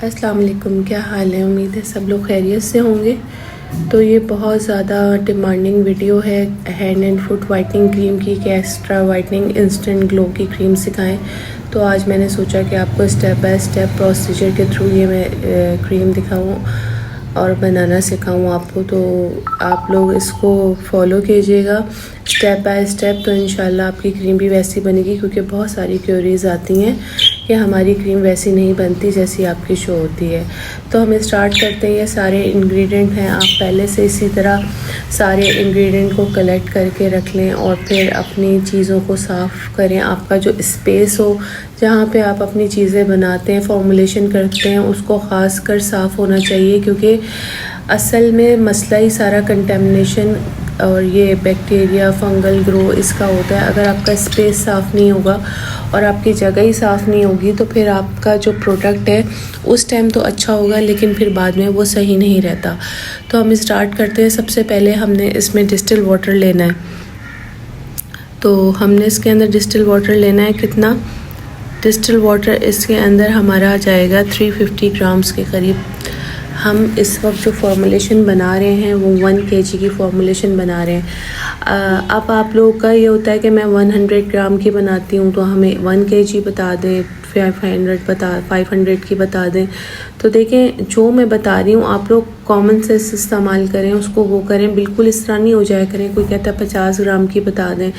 अस्सलाम वालेकुम, क्या हाल है। उम्मीद है सब लोग खैरियत से होंगे। तो ये बहुत ज़्यादा डिमांडिंग वीडियो है hand and foot whitening cream की कि एक्स्ट्रा वाइटनिंग इंस्टेंट ग्लो की क्रीम सिखाएं। तो आज मैंने सोचा कि आपको स्टेप बाय स्टेप प्रोसीजर के थ्रू ये मैं क्रीम दिखाऊं और बनाना सिखाऊं आपको। तो आप लोग इसको फॉलो कीजिएगा स्टेप बाय स्टेप, तो इंशाल्लाह आपकी क्रीम भी वैसी बनेगी। क्योंकि बहुत सारी क्यूरीज आती हैं कि हमारी क्रीम वैसी नहीं बनती जैसी आपकी शो होती है। तो हम स्टार्ट करते हैं। ये सारे इंग्रेडिएंट हैं, आप पहले से इसी तरह सारे इंग्रेडिएंट को कलेक्ट करके रख लें और फिर अपनी चीज़ों को साफ़ करें। आपका जो स्पेस हो जहाँ पे आप अपनी चीज़ें बनाते हैं, फॉर्मुलेशन करते हैं, उसको ख़ास कर साफ़ होना चाहिए। क्योंकि असल में मसला ही सारा कंटेमिनेशन और ये बैक्टीरिया फंगल ग्रो इसका होता है। अगर आपका स्पेस साफ़ नहीं होगा और आपकी जगह ही साफ़ नहीं होगी तो फिर आपका जो प्रोडक्ट है उस टाइम तो अच्छा होगा, लेकिन फिर बाद में वो सही नहीं रहता। तो हम स्टार्ट करते हैं। सबसे पहले हमने इसमें डिस्टिल वाटर लेना है। तो हमने इसके अंदर डिस्टिल वाटर लेना है। कितना डिस्टिल वाटर इसके अंदर हमारा आ जाएगा 350 ग्राम्स के करीब। हम इस वक्त जो फॉर्मुलेशन बना रहे हैं वो 1 kg की फॉर्मुलेशन बना रहे हैं। अब आप लोगों का ये होता है कि मैं 100 ग्राम की बनाती हूँ तो हमें 1 kg बता दें, 500 की बता दें। तो देखें जो मैं बता रही हूँ आप लोग कॉमन सेंस इस्तेमाल करें, उसको वो करें। बिल्कुल इस तरह नहीं हो जाया करें कोई कहता है 50 ग्राम की बता दें।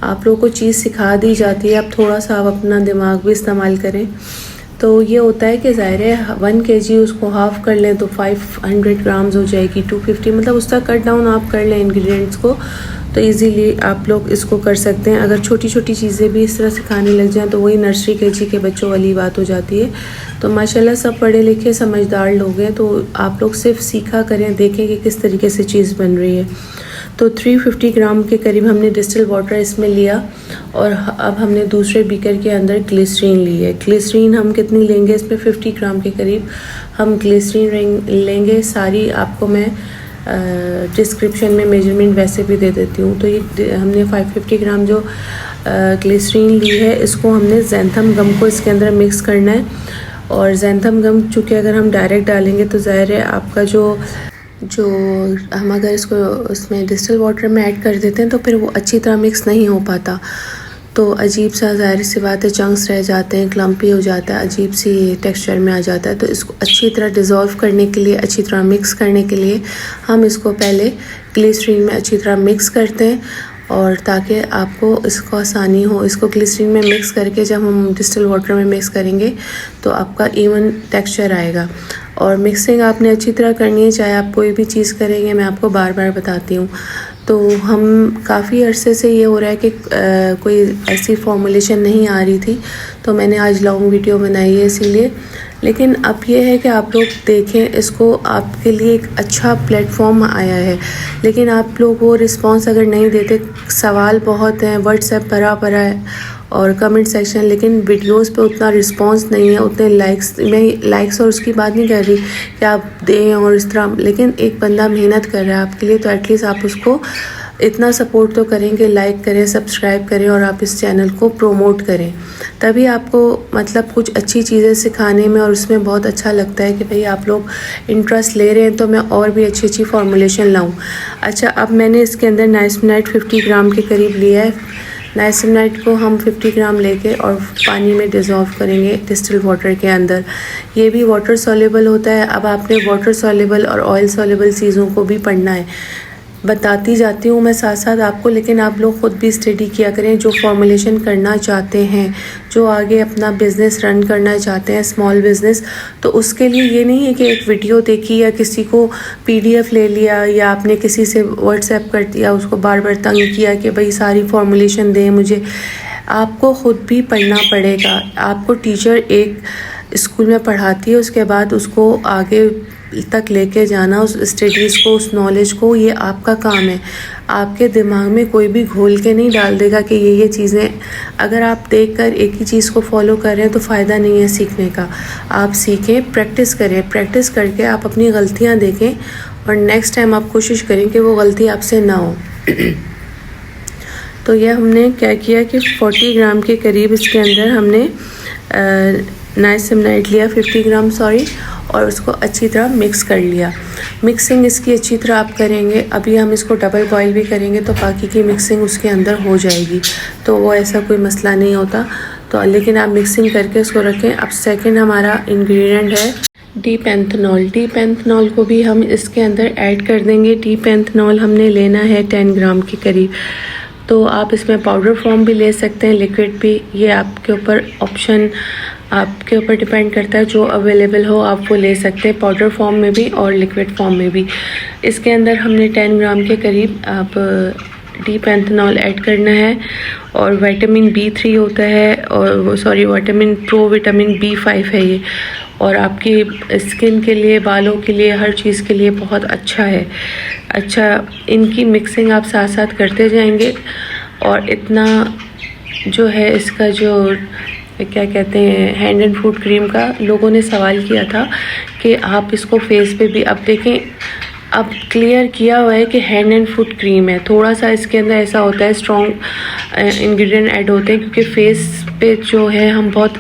आप लोगों को चीज़ सिखा दी जाती है, अब थोड़ा सा आप अपना दिमाग भी इस्तेमाल करें। तो ये होता है कि ज़ाहिर है 1 kg उसको हाफ़ कर लें तो 500 ग्राम्स हो जाएगी, 250 मतलब उस तक कट डाउन आप कर लें इंग्रेडिएंट्स को। तो इजीली आप लोग इसको कर सकते हैं। अगर छोटी छोटी चीज़ें भी इस तरह सिखाने लग जाएं तो वही नर्सरी केजी के बच्चों वाली बात हो जाती है। तो माशाल्लाह सब पढ़े लिखे समझदार लोग हैं, तो आप लोग सिर्फ सीखा करें, देखें कि किस तरीके से चीज़ बन रही है। तो 350 ग्राम के करीब हमने डिस्टिल वाटर इसमें लिया और अब हमने दूसरे बीकर के अंदर ग्लिसरीन ली है। ग्लिसरीन हम कितनी लेंगे इसमें 50 ग्राम के करीब हम ग्लिसरीन लेंगे। सारी आपको मैं डिस्क्रिप्शन में मेजरमेंट वैसे भी दे देती हूँ। तो ये हमने 550 ग्राम जो ग्लिसरीन ली है इसको हमने ज़ैंथम गम को इसके अंदर मिक्स करना है। और ज़ैंथम गम चूँकि अगर हम डायरेक्ट डालेंगे तो ज़ाहिर है आपका जो हम अगर इसको उसमें डिस्टिल वाटर में ऐड कर देते हैं तो फिर वो अच्छी तरह मिक्स नहीं हो पाता। तो अजीब सा ज़ाहिर सी बात है चंक्स रह जाते हैं, क्लम्पी हो जाता है, अजीब सी टेक्सचर में आ जाता है। तो इसको अच्छी तरह डिज़ोल्व करने के लिए, अच्छी तरह मिक्स करने के लिए हम इसको पहले ग्लिसरीन में अच्छी तरह मिक्स करते हैं और ताकि आपको इसको आसानी हो। इसको ग्लिसरीन में मिक्स करके जब हम डिस्टिल वाटर में मिक्स करेंगे तो आपका इवन टेक्सचर आएगा। और मिक्सिंग आपने अच्छी तरह करनी है, चाहे आप कोई भी चीज़ करेंगे, मैं आपको बार बार बताती हूँ। तो हम काफ़ी अरसे से ये हो रहा है कि कोई ऐसी फॉर्मुलेशन नहीं आ रही थी, तो मैंने आज लॉन्ग वीडियो बनाई है इसीलिए। लेकिन अब ये है कि आप लोग देखें इसको, आपके लिए एक अच्छा प्लेटफॉर्म आया है। लेकिन आप लोग वो रिस्पांस अगर नहीं देते, सवाल बहुत हैं, व्हाट्सएप भरा पड़ा है और कमेंट सेक्शन, लेकिन वीडियोस पे उतना रिस्पांस नहीं है, उतने लाइक्स। मैं लाइक्स और उसकी बात नहीं कर रही कि आप दें और इस तरह, लेकिन एक बंदा मेहनत कर रहा है आपके लिए तो एटलीस्ट आप उसको इतना सपोर्ट तो करेंगे, लाइक करें, सब्सक्राइब करें और आप इस चैनल को प्रोमोट करें। तभी आपको मतलब कुछ अच्छी चीज़ें सिखाने में और उसमें बहुत अच्छा लगता है कि भाई आप लोग इंटरेस्ट ले रहे हैं तो मैं और भी अच्छी अच्छी फॉर्मुलेशन लाऊं। अच्छा, अब मैंने इसके अंदर नाइसिनामाइड 50 ग्राम के करीब लिया है। नाइसिनामाइड को हम 50 ग्राम लेके और पानी में डिज़ोल्व करेंगे डिस्टिल वाटर के अंदर। ये भी वाटर सॉल्युबल होता है। अब आपने वाटर सॉल्युबल और ऑयल सॉल्युबल चीज़ों को भी पढ़ना है, बताती जाती हूँ मैं साथ साथ आपको, लेकिन आप लोग ख़ुद भी स्टडी किया करें। जो फॉर्मुलेशन करना चाहते हैं, जो आगे अपना बिज़नेस रन करना चाहते हैं, स्मॉल बिज़नेस, तो उसके लिए ये नहीं है कि एक वीडियो देखी या किसी को PDF ले लिया या आपने किसी से व्हाट्सएप कर दिया, उसको बार बार तंग किया कि भाई सारी फॉर्मुलेशन दें मुझे। आपको ख़ुद भी पढ़ना पड़ेगा। आपको टीचर एक स्कूल में पढ़ाती है, उसके बाद उसको आगे तक लेके जाना, उस स्टडीज़ को, उस नॉलेज को, ये आपका काम है। आपके दिमाग में कोई भी घोल के नहीं डाल देगा कि ये चीज़ें अगर आप देखकर एक ही चीज़ को फॉलो कर रहे हैं तो फ़ायदा नहीं है सीखने का। आप सीखें, प्रैक्टिस करें, प्रैक्टिस करके आप अपनी गलतियां देखें और नेक्स्ट टाइम आप कोशिश करें कि वो गलती आपसे ना हो। तो ये हमने क्या किया कि 40 ग्राम के करीब इसके अंदर हमने नाइसिनमाइड लिया 50 ग्राम सॉरी, और उसको अच्छी तरह मिक्स कर लिया। मिक्सिंग इसकी अच्छी तरह आप करेंगे। अभी हम इसको डबल बॉईल भी करेंगे तो बाकी की मिक्सिंग उसके अंदर हो जाएगी, तो वो ऐसा कोई मसला नहीं होता। तो लेकिन आप मिक्सिंग करके उसको रखें। अब सेकंड हमारा इंग्रेडिएंट है डी पैंथेनॉल। डी पैंथेनॉल को भी हम इसके अंदर ऐड कर देंगे। डी पैंथेनॉल हमने लेना है 10 ग्राम के करीब। तो आप इसमें पाउडर फॉर्म भी ले सकते हैं, लिक्विड भी, ये आपके ऊपर ऑप्शन, आपके ऊपर डिपेंड करता है। जो अवेलेबल हो आप वो ले सकते हैं, पाउडर फॉर्म में भी और लिक्विड फॉर्म में भी। इसके अंदर हमने 10 ग्राम के करीब आप डी पैंथेनॉल ऐड करना है। और विटामिन B3 होता है, और वो सॉरी विटामिन B5 है ये, और आपकी स्किन के लिए, बालों के लिए, हर चीज़ के लिए बहुत अच्छा है। अच्छा, इनकी मिक्सिंग आप साथ साथ करते जाएंगे। और इतना जो है इसका जो क्या कहते हैं हैंड एंड फुट क्रीम का, लोगों ने सवाल किया था कि आप इसको फेस पे भी, अब देखें अब क्लियर किया हुआ है कि हैंड एंड फुट क्रीम है। थोड़ा सा इसके अंदर ऐसा होता है स्ट्रॉन्ग इंग्रेडिएंट ऐड होते हैं, क्योंकि फेस पे जो है हम बहुत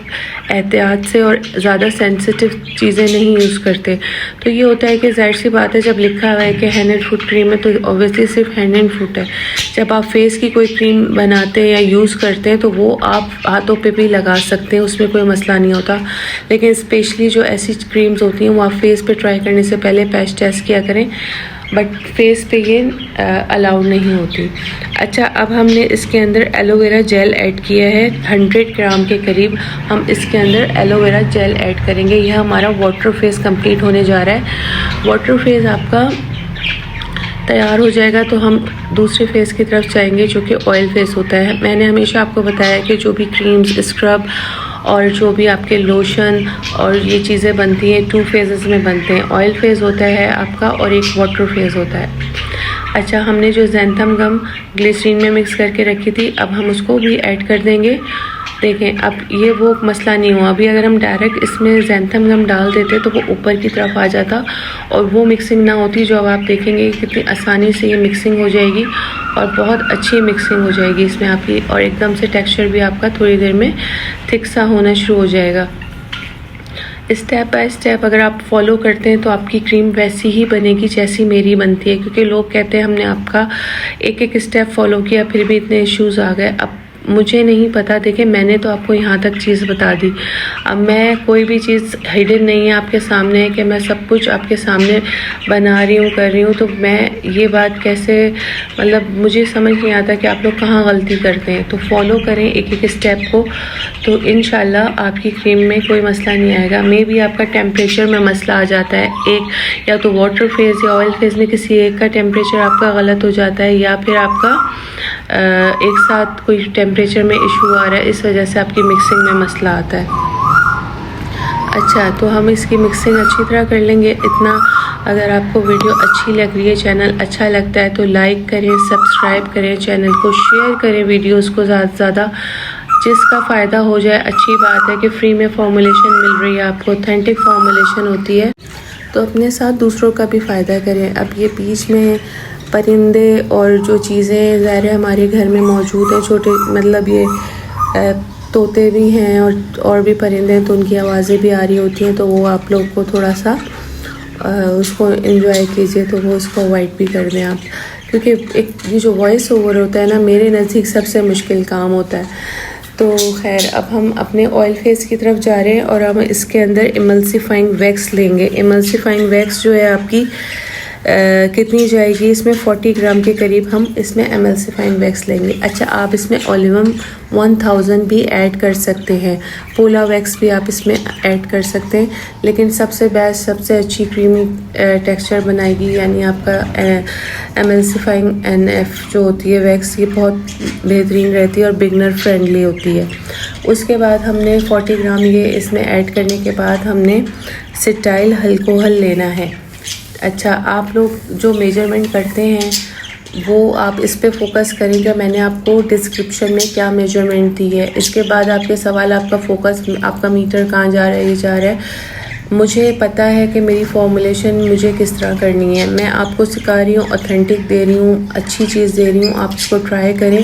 एहतियात से और ज़्यादा सेंसिटिव चीज़ें नहीं यूज़ करते। तो ये होता है कि जाहिर सी बात है, जब लिखा हुआ है कि हैंड एंड फुट क्रीम है तो ऑब्वियसली सिर्फ हैंड एंड फुट है। जब आप फेस की कोई क्रीम बनाते हैं या यूज़ करते हैं तो वो आप हाथों पे भी लगा सकते हैं, उसमें कोई मसला नहीं होता। लेकिन स्पेशली जो ऐसी क्रीम्स होती हैं वो आप फेस पे ट्राई करने से पहले पैच टेस्ट किया करें, बट फेस पे ये अलाउड नहीं होती। अच्छा, अब हमने इसके अंदर एलोवेरा जेल ऐड किया है 100 ग्राम के करीब। हम इसके अंदर एलोवेरा जेल ऐड करेंगे। यह हमारा वाटर फेस कंप्लीट होने जा रहा है। वाटर फेस आपका तैयार हो जाएगा तो हम दूसरे फेस की तरफ जाएंगे, जो कि ऑयल फेस होता है। मैंने हमेशा आपको बताया कि जो भी क्रीम्स, स्क्रब और जो भी आपके लोशन और ये चीज़ें बनती हैं 2 फेजेस में बनते हैं। ऑयल फेस होता है आपका और एक वाटर फेस होता है। अच्छा, हमने जो ज़ैंथम गम ग्लिसरीन में मिक्स करके रखी थी, अब हम उसको भी ऐड कर देंगे। देखें, अब ये वो मसला नहीं हुआ। अभी अगर हम डायरेक्ट इसमें ज़ैंथम गम डाल देते तो वो ऊपर की तरफ आ जाता और वो मिक्सिंग ना होती। जो अब आप देखेंगे कितनी आसानी से ये मिक्सिंग हो जाएगी और बहुत अच्छी मिक्सिंग हो जाएगी इसमें आपकी, और एकदम से टेक्सचर भी आपका थोड़ी देर में थिक सा होना शुरू हो जाएगा। स्टेप बाय स्टेप अगर आप फॉलो करते हैं तो आपकी क्रीम वैसी ही बनेगी जैसी मेरी बनती है, क्योंकि लोग कहते हैं हमने आपका एक एक स्टेप फॉलो किया फिर भी इतने इश्यूज़ आ गए। अब मुझे नहीं पता, देखिए मैंने तो आपको यहाँ तक चीज़ बता दी। अब मैं कोई भी चीज़ हिडन नहीं है आपके सामने है कि मैं सब कुछ आपके सामने बना रही हूँ, कर रही हूँ। तो मैं ये बात कैसे, मतलब मुझे समझ नहीं आता कि आप लोग कहाँ गलती करते हैं। तो फॉलो करें एक एक स्टेप को, तो इंशाल्लाह आपकी क्रीम में कोई मसला नहीं आएगा। मे भी आपका टेम्परेचर में मसला आ जाता है, एक या तो वाटर फेज़ या ऑयल फेज़ में किसी एक का टेम्परेचर आपका गलत हो जाता है, या फिर आपका एक साथ कोई टेम्परेचर में इशू आ रहा है, इस वजह से आपकी मिक्सिंग में मसला आता है। अच्छा, तो हम इसकी मिक्सिंग अच्छी तरह कर लेंगे। इतना अगर आपको वीडियो अच्छी लग रही है, चैनल अच्छा लगता है तो लाइक करें, सब्सक्राइब करें, चैनल को शेयर करें, वीडियोस को ज़्यादा से ज़्यादा, जिसका फ़ायदा हो जाए। अच्छी बात है कि फ्री में फॉर्मुलेशन मिल रही है आपको, ऑथेंटिक फॉर्मुलेशन होती है, तो अपने साथ दूसरों का भी फ़ायदा करें। अब ये बीच में परिंदे और जो चीज़ें ज़ाहिर हमारे घर में मौजूद हैं, छोटे मतलब ये तोते भी हैं और भी परिंदे हैं, तो उनकी आवाज़ें भी आ रही होती हैं। तो वो आप लोग को थोड़ा सा उसको एंजॉय कीजिए, तो वो उसको अवॉइड भी कर दें आप, क्योंकि एक ये जो वॉइस ओवर होता है ना, मेरे नज़दीक सबसे मुश्किल काम होता है। तो खैर, अब हम अपने ऑयल फेस की तरफ जा रहे हैं और हम इसके अंदर इमल्सिफाइंग वैक्स लेंगे। इमल्सिफाइंग वैक्स जो है आपकी कितनी जाएगी, इसमें 40 ग्राम के करीब हम इसमें इमल्सिफाइंग वैक्स लेंगे। अच्छा, आप इसमें ओलिवम 1000 भी ऐड कर सकते हैं, पोला वैक्स भी आप इसमें ऐड कर सकते हैं, लेकिन सबसे बेस्ट, सबसे अच्छी क्रीमी टेक्सचर बनाएगी, यानी आपका इमल्सिफाइंग NF जो होती है वैक्स, ये बहुत बेहतरीन रहती है और बिगनर फ्रेंडली होती है। उसके बाद हमने 40 ग्राम ये इसमें ऐड करने के बाद हमने सिटाइल अल्कोहल लेना है। अच्छा, आप लोग जो मेजरमेंट करते हैं वो आप इस पे फोकस करेंगे। मैंने आपको डिस्क्रिप्शन में क्या मेजरमेंट दी है। इसके बाद आपके सवाल, आपका फोकस, आपका मीटर कहाँ जा रहा है, ये जा रहा है। मुझे पता है कि मेरी फॉर्मुलेशन मुझे किस तरह करनी है। मैं आपको सिखा रही हूँ, ऑथेंटिक दे रही हूँ, अच्छी चीज़ दे रही हूँ, आप इसको ट्राई करें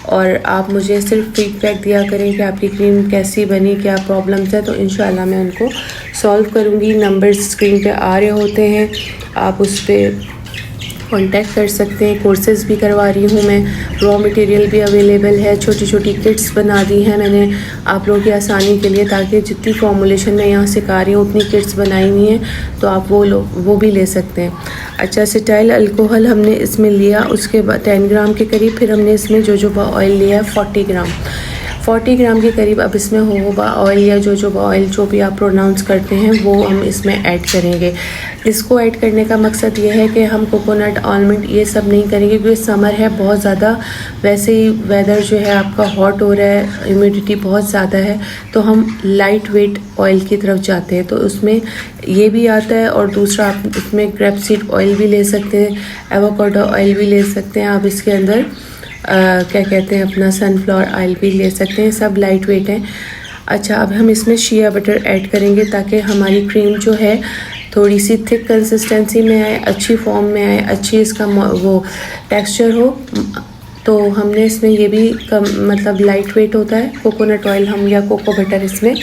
और आप मुझे सिर्फ फीडबैक दिया करें कि आपकी क्रीम कैसी बनी, क्या प्रॉब्लम्स है, तो इंशाल्लाह मैं उनको सॉल्व करूँगी। नंबर्स स्क्रीन पे आ रहे होते हैं, आप उस पर कांटेक्ट कर सकते हैं। कोर्सेज़ भी करवा रही हूँ मैं, रॉ मटेरियल भी अवेलेबल है, छोटी छोटी किट्स बना दी हैं मैंने आप लोगों की आसानी के लिए, ताकि जितनी फॉर्मुलेशन मैं यहाँ सिखा रही हूँ उतनी किट्स बनाई हुई हैं, तो आप वो भी ले सकते हैं। अच्छा, एसिटाइल अल्कोहल हमने इसमें लिया, उसके बाद 10 ग्राम के करीब, फिर हमने इसमें जोजोबा ऑयल लिया 40 ग्राम के करीब। अब इसमें होहोबा ऑयल या जोजोबा ऑयल, जो भी आप प्रोनाउंस करते हैं, वो हम इसमें ऐड करेंगे। इसको ऐड करने का मकसद ये है कि हम कोकोनट, आलमंड ये सब नहीं करेंगे, क्योंकि समर है बहुत ज़्यादा, वैसे ही वेदर जो है आपका हॉट हो रहा है, ह्यूमिडिटी बहुत ज़्यादा है, तो हम लाइट वेट ऑयल की तरफ जाते हैं। तो उसमें ये भी आता है, और दूसरा आप इसमें ग्रेपसीड ऑयल भी ले सकते हैं, एवोकाडो ऑयल भी ले सकते हैं, आप इसके अंदर क्या कहते हैं अपना सनफ्लावर ऑयल भी ले सकते हैं, सब लाइट वेट हैं। अच्छा, अब हम इसमें शिया बटर ऐड करेंगे, ताकि हमारी क्रीम जो है थोड़ी सी थिक कंसिस्टेंसी में आए, अच्छी फॉर्म में आए, अच्छी इसका वो टेक्सचर हो। तो हमने इसमें ये भी मतलब लाइट वेट होता है। कोकोनट ऑयल हम या कोको बटर इसमें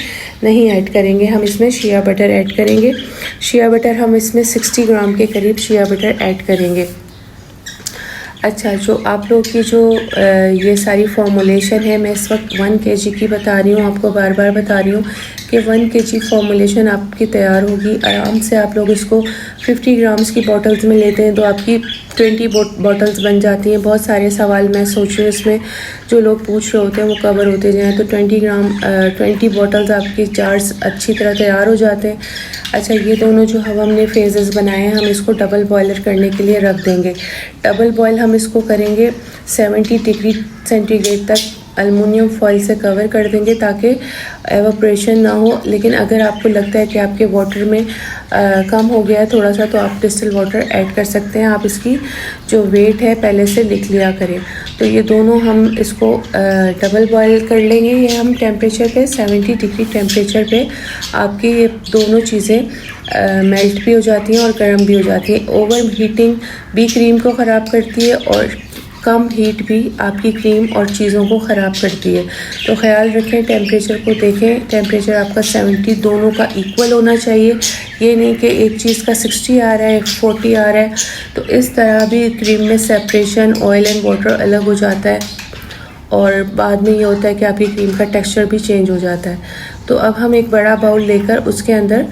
नहीं ऐड करेंगे, हम इसमें शिया बटर ऐड करेंगे। शिया बटर हम इसमें 60 ग्राम के करीब शिया बटर ऐड करेंगे। अच्छा, जो आप लोग की जो ये सारी फॉर्मुलेशन है, मैं इस वक्त 1 kg की बता रही हूँ, आपको बार बार बता रही हूँ कि 1 kg फॉर्मुलेशन आपकी तैयार होगी आराम से। आप लोग इसको 50 ग्राम्स की बॉटल्स में लेते हैं तो आपकी 20 बॉटल्स बन जाती हैं। बहुत सारे सवाल मैं सोच रही हूँ इसमें जो लोग पूछ रहे होते हैं वो कवर होते जाएँ, तो 20 बॉटल्स आपकी जार्स अच्छी तरह तैयार हो जाते हैं। अच्छा, ये दोनों जो हमने फेजेस बनाए हैं, हम इसको डबल बॉयलर करने के लिए रख देंगे। डबल बॉयल हम इसको करेंगे 70 डिग्री सेंटीग्रेड तक, एल्युमिनियम फॉइल से कवर कर देंगे ताकि एवापोरेशन ना हो। लेकिन अगर आपको लगता है कि आपके वाटर में कम हो गया है थोड़ा सा, तो आप डिस्टिल वाटर ऐड कर सकते हैं। आप इसकी जो वेट है पहले से लिख लिया करें। तो ये दोनों हम इसको डबल बॉयल कर लेंगे। ये हम टेम्परेचर पे 70 डिग्री टेम्परेचर पे आपकी ये दोनों चीज़ें मेल्ट भी हो जाती हैं और गर्म भी हो जाती हैं। ओवर हीटिंग भी क्रीम को ख़राब करती है और कम हीट भी आपकी क्रीम और चीज़ों को ख़राब करती है। तो ख्याल रखें, टेम्परेचर को देखें, टेम्परेचर आपका 70 दोनों का इक्वल होना चाहिए। ये नहीं कि एक चीज़ का 60 आ रहा है, 40 आ रहा है, तो इस तरह भी क्रीम में सेपरेशन ऑयल एंड वाटर अलग हो जाता है और बाद में ये होता है कि आपकी क्रीम का टेक्सचर भी चेंज हो जाता है। तो अब हम एक बड़ा बाउल लेकर उसके अंदर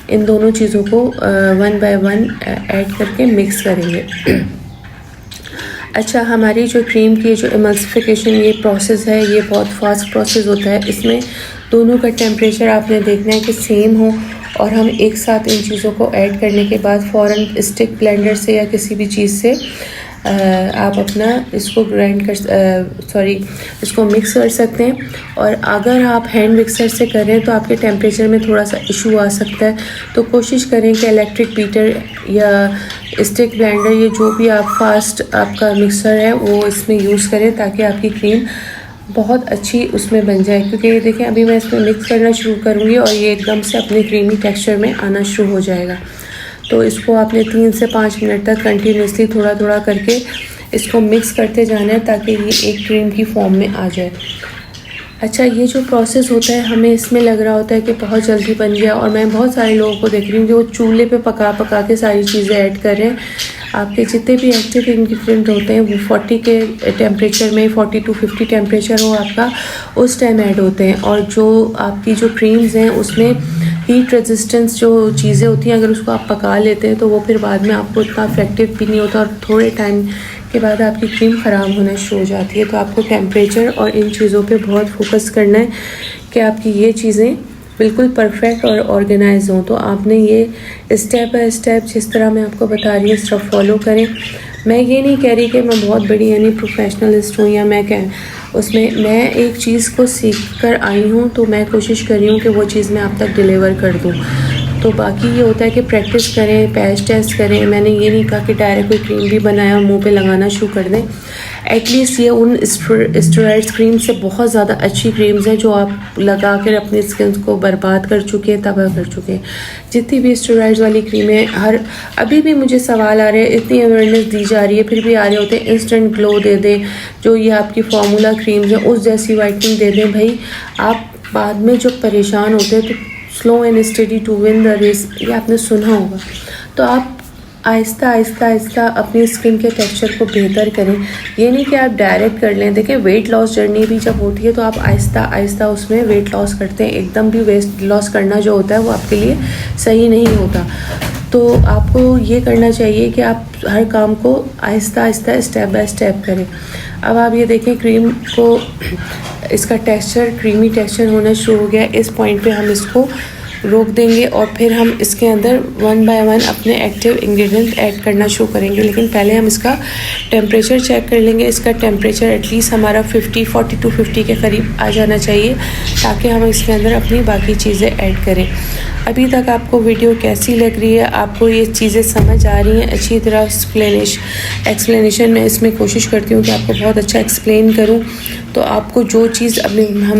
इन दोनों चीज़ों को 1 बाय 1 ऐड करके मिक्स करेंगे। अच्छा, हमारी जो क्रीम की जो इमल्सिफिकेशन ये प्रोसेस है, ये बहुत फास्ट प्रोसेस होता है। इसमें दोनों का टेम्परेचर आपने देखना है कि सेम हो, और हम एक साथ इन चीज़ों को ऐड करने के बाद फ़ौरन स्टिक ब्लेंडर से या किसी भी चीज़ से आप अपना इसको इसको मिक्स कर सकते हैं। और अगर आप हैंड मिक्सर से करें तो आपके टेम्परेचर में थोड़ा सा इशू आ सकता है, तो कोशिश करें कि इलेक्ट्रिक बीटर या स्टिक ब्लेंडर, ये जो भी आप फास्ट आपका मिक्सर है वो इसमें यूज़ करें, ताकि आपकी क्रीम बहुत अच्छी उसमें बन जाए। क्योंकि ये देखें, अभी मैं इसमें मिक्स करना शुरू करूँगी और ये एकदम से अपने क्रीमी टेक्सचर में आना शुरू हो जाएगा। तो इसको आपने 3 से 5 मिनट तक कंटिन्यूसली थोड़ा थोड़ा करके इसको मिक्स करते जाना है, ताकि ये एक क्रीम की फॉर्म में आ जाए। अच्छा, ये जो प्रोसेस होता है, हमें इसमें लग रहा होता है कि बहुत जल्दी बन गया, और मैं बहुत सारे लोगों को देख रही हूँ कि वो चूल्हे पे पका के सारी चीज़ें ऐड कर रहे हैं। आपके जितने भी एक्टिव इंग्रेडिएंट होते हैं वो 40 के टेम्परेचर में, 40 to 50 टेम्परेचर हो आपका, उस टाइम ऐड होते हैं। और जो आपकी जो क्रीम्स हैं उसमें हीट रेजिस्टेंस जो चीज़ें होती हैं, अगर उसको आप पका लेते हैं तो वो फिर बाद में आपको इतना इफेक्टिव भी नहीं होता, और थोड़े टाइम के बाद आपकी क्रीम ख़राब होना शुरू हो जाती है। तो आपको टेम्परेचर और इन चीज़ों पे बहुत फोकस करना है कि आपकी ये चीज़ें बिल्कुल परफेक्ट और ऑर्गेनाइज हों। तो आपने ये स्टेप बाय स्टेप जिस तरह मैं आपको बता रही हूँ इस तरह फॉलो करें। मैं ये नहीं कह रही कि मैं बहुत बड़ी यानी प्रोफेशनलिस्ट हूँ, या मैं मैं एक चीज़ को सीख कर आई हूँ, तो मैं कोशिश कर रही हूँ कि वो चीज़ मैं आप तक डिलीवर कर दूँ। तो बाकी ये होता है कि प्रैक्टिस करें, पैच टेस्ट करें। मैंने ये नहीं कहा कि डायरेक्ट कोई क्रीम भी बनाया और मुंह पे लगाना शुरू कर दें। एटलीस्ट ये उन स्टेरॉइड क्रीम से बहुत ज़्यादा अच्छी क्रीम्स हैं जो आप लगा कर अपनी स्किन को बर्बाद कर चुके हैं, तबाह कर चुके हैं। जितनी भी स्टेरॉइड वाली क्रीमें अभी भी मुझे सवाल आ रहे हैं, इतनी अवेयरनेस दी जा रही है, फिर भी आ रहे होते हैं इंस्टेंट ग्लो दे दें, जो ये आपकी फार्मूला क्रीम्स हैं उस जैसी वाइटनिंग दे दें। भाई आप बाद में जब परेशान होते हैं तो slow and steady to win the race, ये आपने सुना होगा। तो आप आहिस्ता आहिस्ता आहिस्ता अपनी स्किन के टेक्सचर को बेहतर करें। ये नहीं कि आप डायरेक्ट कर लें। देखिए वेट लॉस जर्नी भी जब होती है तो आप आहिस्ता आहिस्ता उसमें वेट लॉस करते हैं। एकदम भी वेट लॉस करना जो होता है वो आपके लिए सही नहीं होता। तो आपको ये करना चाहिए कि आप हर काम को Aahista Aahista step by step करें। अब आप ये देखें क्रीम को, इसका टेक्सचर क्रीमी टेक्सचर होना शुरू हो गया। इस पॉइंट पे हम इसको रोक देंगे और फिर हम इसके अंदर वन बाय वन अपने एक्टिव इंग्रेडिएंट ऐड करना शुरू करेंगे। लेकिन पहले हम इसका टेम्परेचर चेक कर लेंगे। इसका टेम्परेचर एटलीस्ट हमारा 40 to 50 के करीब आ जाना चाहिए ताकि हम इसके अंदर अपनी बाकी चीज़ें ऐड करें। अभी तक आपको वीडियो कैसी लग रही है? आपको ये चीज़ें समझ आ रही हैं अच्छी तरह? एक्सप्लेनेशन मैं इसमें कोशिश करती हूँ कि आपको बहुत अच्छा एक्सप्लेन करूँ। तो आपको जो चीज़ अभी हम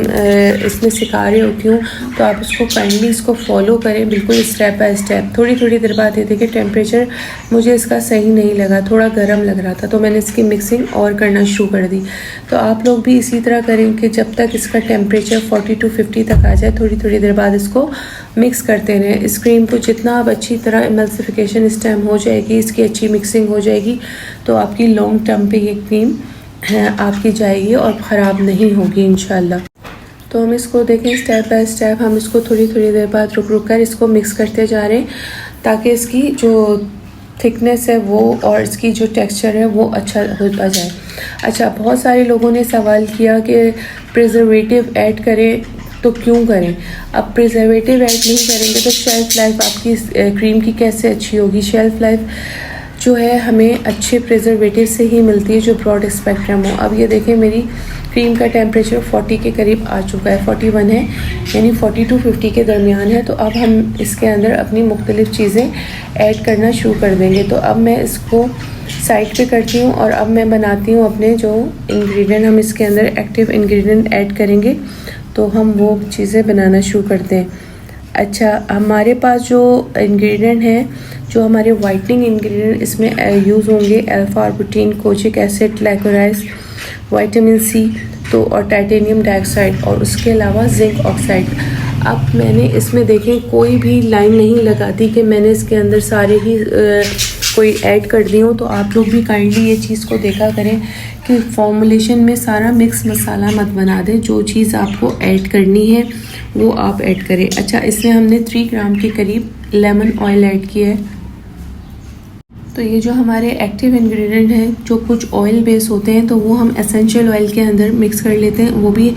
इसमें सिखा रही होती हूँ तो आप उसको काइंडली इसको फॉलो करें, बिल्कुल स्टेप बाय स्टेप। थोड़ी देर बाद ये देखिए टेम्परेचर मुझे इसका सही नहीं लगा, थोड़ा गर्म लग रहा था, तो मैंने इसकी मिक्सिंग और करना शुरू कर दी। तो आप लोग भी इसी तरह करें कि जब तक इसका टेम्परेचर 40 to 50 तक आ जाए, थोड़ी देर बाद इसको मिक्स करते रहें। इस क्रीम को जितना आप अच्छी तरह एमल्सिफिकेशन इस टाइम हो जाएगी, इसकी अच्छी मिक्सिंग हो जाएगी, तो आपकी लॉन्ग टर्म पे ये क्रीम आपकी जाएगी और ख़राब नहीं होगी इंशाल्लाह। तो हम इसको देखें स्टेप बाय स्टेप, हम इसको थोड़ी देर बाद रुक कर इसको मिक्स करते जा रहे हैं ताकि इसकी जो थिकनेस है वो और इसकी जो टेक्सचर है वो अच्छा होता जाए। अच्छा, बहुत सारे लोगों ने सवाल किया कि प्रिजर्वेटिव ऐड करें तो क्यों करें? अब प्रिजर्वेटिव ऐड नहीं करेंगे तो शेल्फ़ लाइफ आपकी क्रीम की कैसे अच्छी होगी? शेल्फ़ लाइफ जो है हमें अच्छे प्रिजर्वेटिव से ही मिलती है जो ब्रॉड स्पेक्ट्रम हो। अब ये देखें मेरी क्रीम का टेम्परेचर 40 के करीब आ चुका है, 41 है, यानी 40 to 50 के दरमियान है। तो अब हम इसके अंदर अपनी मुख्तलिफ़ चीज़ें ऐड करना शुरू कर देंगे। तो अब मैं इसको साइड पे करती हूँ और अब मैं बनाती हूँ अपने जो इंग्रेडिएंट हम इसके अंदर एक्टिव इंग्रेडिएंट ऐड करेंगे, तो हम वो चीज़ें बनाना शुरू करते हैं। अच्छा, हमारे पास जो इंग्रेडिएंट हैं, जो हमारे वाइटनिंग इंग्रेडिएंट इसमें यूज़ होंगे, alpha arbutin, kojic acid, liquorice, vitamin C तो और टाइटेनियम डाइऑक्साइड और उसके अलावा जिंक ऑक्साइड। अब मैंने इसमें देखें कोई भी लाइन नहीं लगा दी कि मैंने इसके अंदर सारे ही कोई ऐड कर दी हूँ। तो आप लोग भी काइंडली ये चीज़ को देखा करें कि फॉर्मुलेशन में सारा मिक्स मसाला मत बना दें। जो चीज़ आपको ऐड करनी है वो आप ऐड करें। अच्छा, इसमें हमने 3 ग्राम के करीब लेमन ऑयल ऐड किया है। तो ये जो हमारे एक्टिव इंग्रेडिएंट हैं, जो कुछ ऑयल बेस होते हैं, तो वो हम एसेंशियल ऑयल के अंदर मिक्स कर लेते हैं। वो भी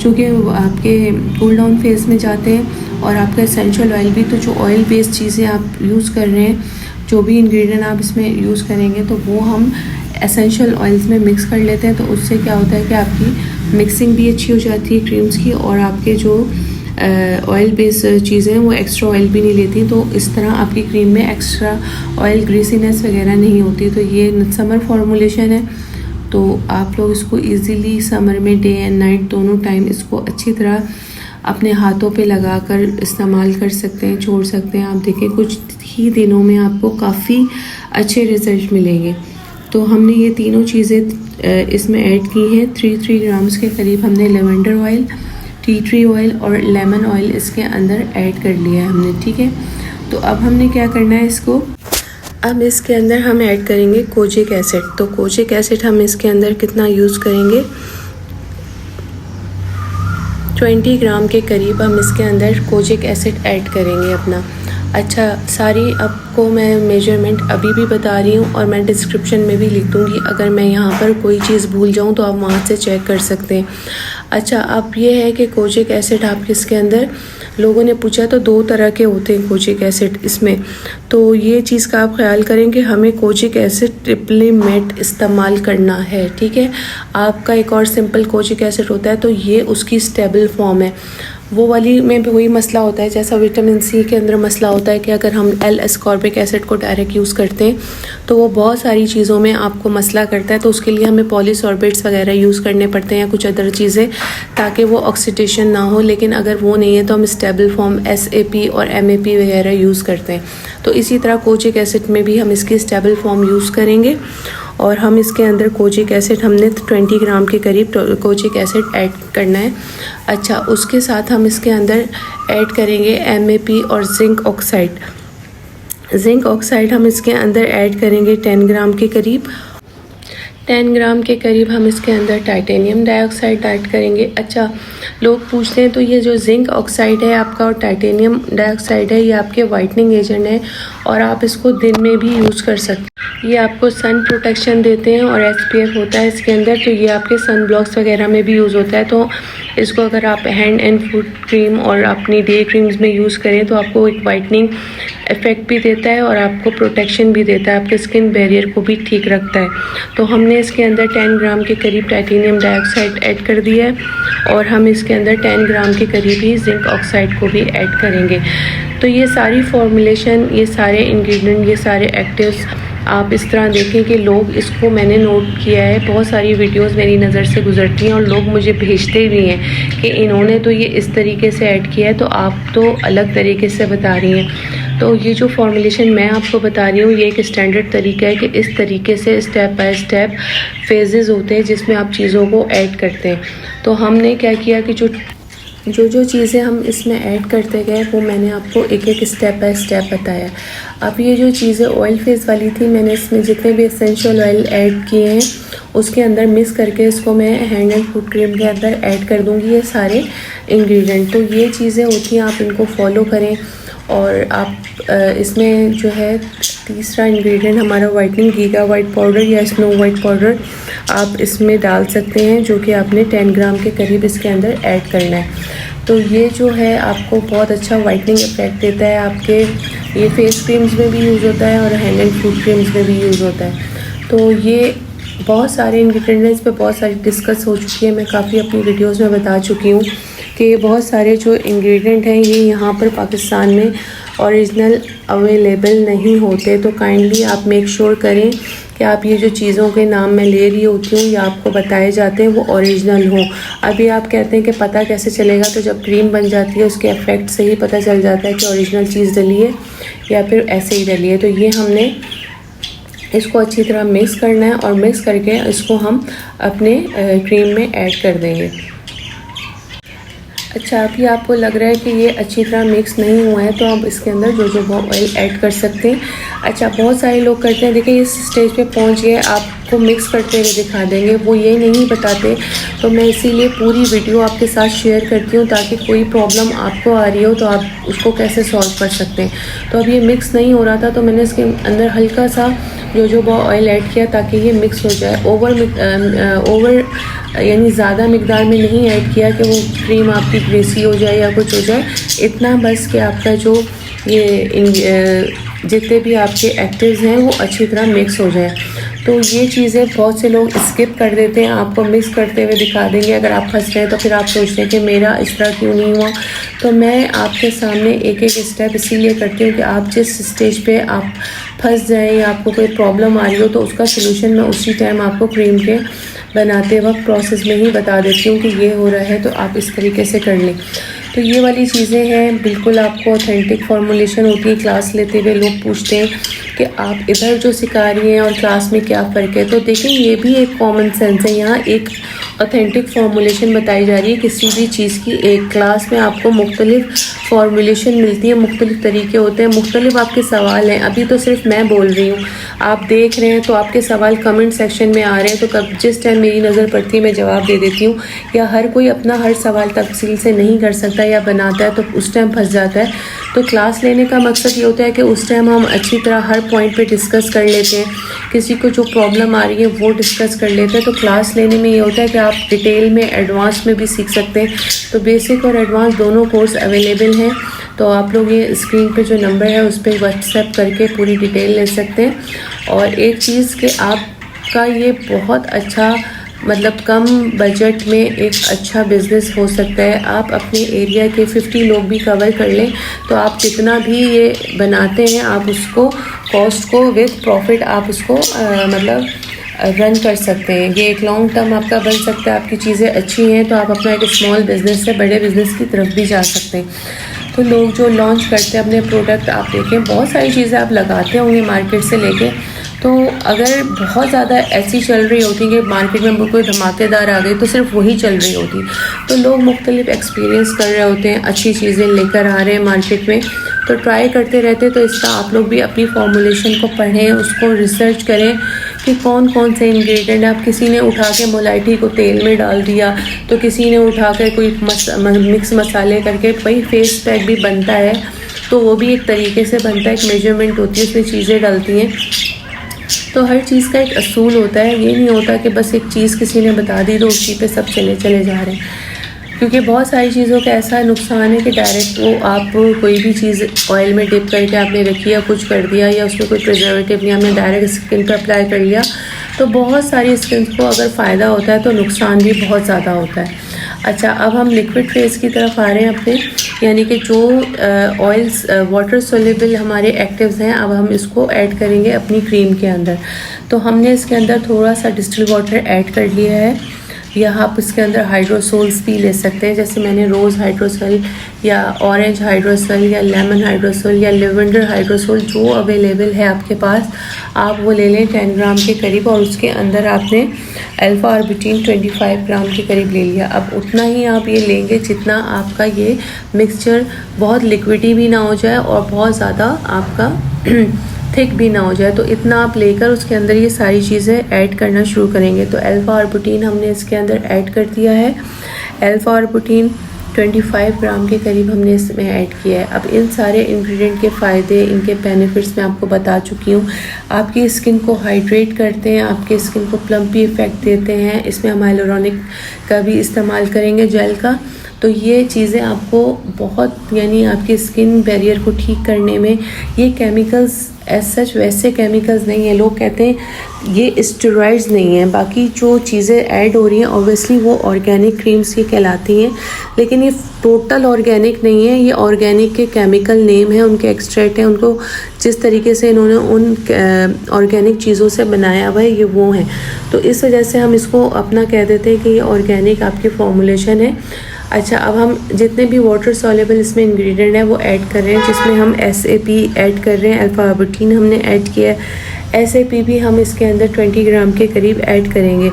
चूँकि आपके कूल डाउन फेज में जाते हैं और आपका एसेंशियल ऑयल भी, तो जो ऑयल बेस्ड चीज़ें आप यूज़ कर रहे हैं, जो भी इंग्रेडिएंट आप इसमें यूज़ करेंगे, तो वो हम एसेंशियल ऑयल्स में मिक्स कर लेते हैं। तो उससे क्या होता है कि आपकी मिक्सिंग भी अच्छी हो जाती है क्रीम्स की और आपके जो ऑयल बेस्ड चीज़ें वो एक्स्ट्रा ऑयल भी नहीं लेती। तो इस तरह आपकी क्रीम में एक्स्ट्रा ऑयल ग्रीसीनेस वगैरह नहीं होती। तो ये समर फॉर्मुलेशन है, तो आप लोग इसको इजीली समर में डे एंड नाइट दोनों टाइम इसको अच्छी तरह अपने हाथों पे लगाकर इस्तेमाल कर सकते हैं, छोड़ सकते हैं। आप देखें कुछ ही दिनों में आपको काफ़ी अच्छे रिजल्ट मिलेंगे। तो हमने ये तीनों चीज़ें इसमें ऐड की हैं। 3 ग्राम्स के करीब हमने lavender oil, tea tree oil और लेमन ऑयल इसके अंदर ऐड कर लिया है हमने, ठीक है। तो अब हमने क्या करना है इसको, अब इसके अंदर हम ऐड करेंगे कोचिक एसिड। तो कोचिक एसिड हम इसके अंदर कितना यूज़ करेंगे, 20 ग्राम के करीब हम इसके अंदर कोचिक एसिड ऐड करेंगे अपना। अच्छा, सारी आपको मैं मेजरमेंट अभी भी बता रही हूँ और मैं डिस्क्रिप्शन में भी लिख दूँगी। अगर मैं यहाँ पर कोई चीज़ भूल जाऊँ तो आप वहाँ से चेक कर सकते हैं। अच्छा, अब ये है कि कोचिक एसिड आप इसके अंदर, लोगों ने पूछा तो 2 तरह के होते हैं कोचिक एसिड इसमें। तो ये चीज़ का आप ख्याल करें कि हमें कोचिक एसिड ट्रिप्लीमेट इस्तेमाल करना है, ठीक है। आपका एक और सिंपल कोचिक एसिड होता है, तो ये उसकी स्टेबल फॉर्म है। वो वाली में भी वही मसला होता है जैसा विटामिन सी के अंदर मसला होता है कि अगर हम एल एस्कॉर्बिक एसिड को डायरेक्ट यूज़ करते हैं तो वो बहुत सारी चीज़ों में आपको मसला करता है, तो उसके लिए हमें पॉलीसॉर्बेट्स वगैरह यूज़ करने पड़ते हैं या कुछ अदर चीज़ें ताकि वो ऑक्सीडेशन ना हो। लेकिन अगर वो नहीं है तो हम स्टेबल फॉर्म SAP और MAP वगैरह यूज़ करते हैं। तो इसी तरह कोचिक एसिड में भी हम इसकी स्टेबल फॉर्म यूज़ करेंगे और हम इसके अंदर कोचिक एसिड हमने 20 ग्राम के करीब कोचिक एसिड ऐड करना है। अच्छा, उसके साथ हम इसके अंदर ऐड करेंगे MAP और जिंक ऑक्साइड। जिंक ऑक्साइड हम इसके अंदर ऐड करेंगे 10 ग्राम के करीब। 10 ग्राम के करीब हम इसके अंदर टाइटेनियम डाइऑक्साइड ऐड करेंगे। अच्छा, लोग पूछते हैं तो ये जो जिंक ऑक्साइड है आपका और टाइटेनियम डाइऑक्साइड है ये आपके वाइटनिंग एजेंट है और आप इसको दिन में भी यूज़ कर सकते हैं। ये आपको सन प्रोटेक्शन देते हैं और SPF होता है इसके अंदर, तो ये आपके सन ब्लॉक्स वगैरह में भी यूज़ होता है। तो इसको अगर आप हैंड एंड फुट क्रीम और अपनी डे क्रीम्स में यूज़ करें तो आपको एक वाइटनिंग इफ़ेक्ट भी देता है और आपको प्रोटेक्शन भी देता है, आपके स्किन बैरियर को भी ठीक रखता है। तो हमने इसके अंदर 10 ग्राम के करीब टाइटेनियम डाइऑक्साइड ऐड कर दिया है और हम इसके अंदर 10 ग्राम के करीब ही जिंक ऑक्साइड को भी ऐड करेंगे। तो ये सारी फॉर्मुलेशन, ये सारे इंग्रेडिएंट, ये सारे एक्टिव्स आप इस तरह देखें कि लोग इसको, मैंने नोट किया है, बहुत सारी वीडियोस मेरी नज़र से गुजरती हैं और लोग मुझे भेजते भी हैं कि इन्होंने तो ये इस तरीके से ऐड किया है तो आप तो अलग तरीके से बता रही हैं। तो ये जो फॉर्मुलेशन मैं आपको बता रही हूँ ये एक स्टैंडर्ड तरीका है कि इस तरीके से स्टेप बाय स्टेप फेजेस होते हैं जिसमें आप चीज़ों को ऐड करते हैं। तो हमने क्या किया कि जो चीज़ें हम इसमें ऐड करते गए वो मैंने आपको एक एक स्टेप बाय स्टेप बताया। अब ये जो चीज़ें ऑयल फेस वाली थी, मैंने इसमें जितने भी एसेंशियल ऑयल ऐड किए हैं उसके अंदर मिक्स करके इसको मैं हैंड एंड फुट क्रीम के अंदर ऐड कर दूँगी ये सारे इंग्रेडिएंट। तो ये चीज़ें होती हैं, आप इनको फॉलो करें। और आप इसमें जो है तीसरा इंग्रेडिएंट हमारा वाइटनिंग गीगा वाइट पाउडर या स्नो वाइट पाउडर आप इसमें डाल सकते हैं, जो कि आपने 10 ग्राम के करीब इसके अंदर ऐड करना है। तो ये जो है आपको बहुत अच्छा वाइटनिंग इफेक्ट देता है। आपके ये फेस क्रीम्स में भी यूज़ होता है और हैंड एंड फुट क्रीम्स में भी यूज़ होता है। तो ये बहुत सारे इंग्रेडिएंट्स पे बहुत सारी डिस्कस हो चुकी है, मैं काफ़ी अपनी वीडियोज़ में बता चुकी हूँ कि बहुत सारे जो इंग्रेडिएंट हैं ये यहाँ पर पाकिस्तान में ओरिजिनल अवेलेबल नहीं होते। तो काइंडली आप मेक श्योर करें कि आप ये जो चीज़ों के नाम मैं ले रही होती हूँ या आपको बताए जाते हैं वो ओरिजिनल हों। अभी आप कहते हैं कि पता कैसे चलेगा, तो जब क्रीम बन जाती है उसके इफेक्ट से ही पता चल जाता है कि ओरिजिनल चीज़ डली है या फिर ऐसे ही डली है। तो ये हमने इसको अच्छी तरह मिक्स करना है और मिक्स करके इसको हम अपने क्रीम में ऐड कर देंगे। अच्छा, अभी आपको लग रहा है कि ये अच्छी तरह मिक्स नहीं हुआ है तो आप इसके अंदर जोजोबा ऑयल ऐड कर सकते हैं। अच्छा, बहुत सारे लोग करते हैं, देखिए इस स्टेज पे पहुंच गए आपको मिक्स करते हुए दिखा देंगे, वो ये नहीं बताते। तो मैं इसीलिए पूरी वीडियो आपके साथ शेयर करती हूँ ताकि कोई प्रॉब्लम आपको आ रही हो तो आप उसको कैसे सॉल्व कर सकते हैं। तो अब ये मिक्स नहीं हो रहा था तो मैंने इसके अंदर हल्का सा जोजोबा ऑयल ऐड किया ताकि ये मिक्स हो जाए। ओवर यानी ज़्यादा मिकदार में नहीं ऐड किया कि वो क्रीम आपकी ग्रेसी हो जाए या कुछ हो जाए, इतना बस कि आपका जो ये जितने भी आपके एक्टिव्स हैं वो अच्छी तरह मिक्स हो जाए। तो ये चीज़ें बहुत से लोग स्किप कर देते हैं, आपको मिक्स करते हुए दिखा देंगे। अगर आप फंस रहे हैं तो फिर आप सोचते हैं कि मेरा इस तरह क्यों नहीं हुआ। तो मैं आपके सामने एक एक स्टेप इसीलिए करती हूँ कि आप जिस स्टेज पे आप फंस जाएं या आपको कोई प्रॉब्लम आ रही हो तो उसका सलूशन मैं उसी टाइम आपको क्रीम के बनाते वक्त प्रोसेस में ही बता देती हूँ कि ये हो रहा है तो आप इस तरीके से कर लें। तो ये वाली चीज़ें हैं, बिल्कुल आपको ऑथेंटिक फॉर्मुलेशन होती है। क्लास लेते हुए लोग पूछते हैं कि आप इधर जो सिखा रही हैं और क्लास में क्या फ़र्क है। तो देखें ये भी एक कॉमन सेंस है, यहाँ एक ऑथेंटिक फॉर्मुलेशन बताई जा रही है किसी भी चीज़ की। एक क्लास में आपको मुख्तलिफ फॉर्मुलेशन मिलती है, मुख्तलिफ तरीके होते हैं, मुख्तलिफ आपके सवाल हैं। अभी तो सिर्फ मैं बोल रही हूँ, आप देख रहे हैं तो आपके सवाल कमेंट सेक्शन में आ रहे हैं, तो कब जिस टाइम मेरी नज़र पड़ती है मैं जवाब दे देती हूँ। या हर कोई अपना हर सवाल तफसील से नहीं कर सकता या बनाता है तो उस टाइम फंस जाता है। तो क्लास लेने का मकसद ये होता है कि उस टाइम हम अच्छी तरह हर पॉइंट पे डिस्कस कर लेते हैं, किसी को जो प्रॉब्लम आ रही है वो डिस्कस कर लेते हैं। तो क्लास लेने में ये होता है कि आप डिटेल में एडवांस में भी सीख सकते हैं। तो बेसिक और एडवांस दोनों कोर्स अवेलेबल हैं। तो आप लोग ये स्क्रीन पे जो नंबर है उस पर व्हाट्सएप करके पूरी डिटेल ले सकते हैं। और एक चीज़ कि आपका ये बहुत अच्छा मतलब कम बजट में एक अच्छा बिज़नेस हो सकता है। आप अपने एरिया के 50 लोग भी कवर कर लें तो आप जितना भी ये बनाते हैं आप उसको कॉस्ट को विद प्रॉफिट आप उसको मतलब रन कर सकते हैं। ये एक लॉन्ग टर्म आपका बन सकता है। आपकी चीज़ें अच्छी हैं तो आप अपना एक स्मॉल बिज़नेस से बड़े बिज़नेस की तरफ भी जा सकते हैं। तो लोग जो लॉन्च करते हैं अपने प्रोडक्ट, आप देखें बहुत सारी चीज़ें आप लगाते होंगे मार्केट से लेके, तो अगर बहुत ज़्यादा ऐसी चल रही होती कि मार्केट में कोई धमाकेदार आ गई तो सिर्फ वही चल रही होती, तो लोग मुख्तलिफ एक्सपीरियंस कर रहे होते हैं, अच्छी चीज़ें लेकर आ रहे हैं मार्केट में, तो ट्राई करते रहते। तो इसका आप लोग भी अपनी फॉर्मुलेशन को पढ़ें, उसको रिसर्च करें कि कौन कौन से इंग्रेडिएंट। आप किसी ने उठा के मोलाइटी को तेल में डाल दिया, तो किसी ने उठा कर कोई मिक्स मसाले करके, भाई फेस पैक भी बनता है तो वो भी एक तरीके से बनता है, एक मेजरमेंट होती है, उसमें चीज़ें डलती हैं। तो हर चीज़ का एक असूल होता है, ये नहीं होता कि बस एक चीज़ किसी ने बता दी तो उसी पे सब चले जा रहे हैं। क्योंकि बहुत सारी चीज़ों का ऐसा नुकसान है कि डायरेक्ट वो आप कोई भी चीज़ ऑयल में डिप करके आपने रखी या कुछ कर दिया, या उसमें कोई प्रिजर्वेटिव नहीं, आपने डायरेक्ट स्किन पे अप्लाई कर लिया, तो बहुत सारी स्किन को अगर फ़ायदा होता है तो नुकसान भी बहुत ज़्यादा होता है। अच्छा, अब हम लिक्विड फेस की तरफ आ रहे हैं अपने, यानी कि जो ऑयल्स वाटर सोल्यूबल हमारे एक्टिव्स हैं, अब हम इसको ऐड करेंगे अपनी क्रीम के अंदर। तो हमने इसके अंदर थोड़ा सा डिस्टिल वाटर ऐड कर लिया है, या आप इसके अंदर हाइड्रोसोल्स भी ले सकते हैं, जैसे मैंने रोज़ हाइड्रोसोल या ऑरेंज हाइड्रोसोल या लेमन हाइड्रोसोल या लेवेंडर हाइड्रोसोल, जो अवेलेबल है आपके पास आप वो ले लें 10 ग्राम के करीब, और उसके अंदर आपने अल्फा ऑर्बिटिन 25 ग्राम के करीब ले लिया। अब उतना ही आप ये लेंगे जितना आपका ये मिक्सचर बहुत लिक्विडी भी ना हो जाए और बहुत ज़्यादा आपका थिक भी ना हो जाए, तो इतना आप लेकर उसके अंदर ये सारी चीज़ें ऐड करना शुरू करेंगे। तो अल्फा ऑर्बिटिन हमने इसके अंदर ऐड कर दिया है, अल्फा ऑर्बिटिन 25 ग्राम के करीब हमने इसमें ऐड किया है। अब इन सारे इंग्रेडिएंट के फ़ायदे, इनके बेनिफिट्स मैं आपको बता चुकी हूँ। आपकी स्किन को हाइड्रेट करते हैं, आपके स्किन को प्लम्पी इफ़ेक्ट देते हैं। इसमें हम हाइलुरोनिक का भी इस्तेमाल करेंगे, जेल का। तो ये चीज़ें आपको बहुत, यानी आपकी स्किन बैरियर को ठीक करने में, ये केमिकल्स एज सच वैसे केमिकल्स नहीं है। लोग कहते हैं ये स्टेरॉइड्स नहीं है, बाकी जो चीज़ें ऐड हो रही हैं ऑब्वियसली वो ऑर्गेनिक क्रीम्स ही कहलाती हैं, लेकिन ये टोटल ऑर्गेनिक नहीं है। ये ऑर्गेनिक के केमिकल नेम है, उनके एक्सट्रैक्ट हैं, उनको जिस तरीके से इन्होंने उन ऑर्गेनिक चीज़ों से बनाया हुआ है ये वो हैं। तो इस वजह से हम इसको अपना कह देते हैं कि ये ऑर्गेनिक आपकी फॉर्मुलेशन है। अच्छा, अब हम जितने भी वाटर सॉल्युबल इसमें इंग्रेडिएंट है वो ऐड कर रहे हैं, जिसमें हम SAP ऐड कर रहे हैं, अल्फा ऑर्बिटिन हमने ऐड किया है, SAP भी हम इसके अंदर 20 ग्राम के करीब ऐड करेंगे।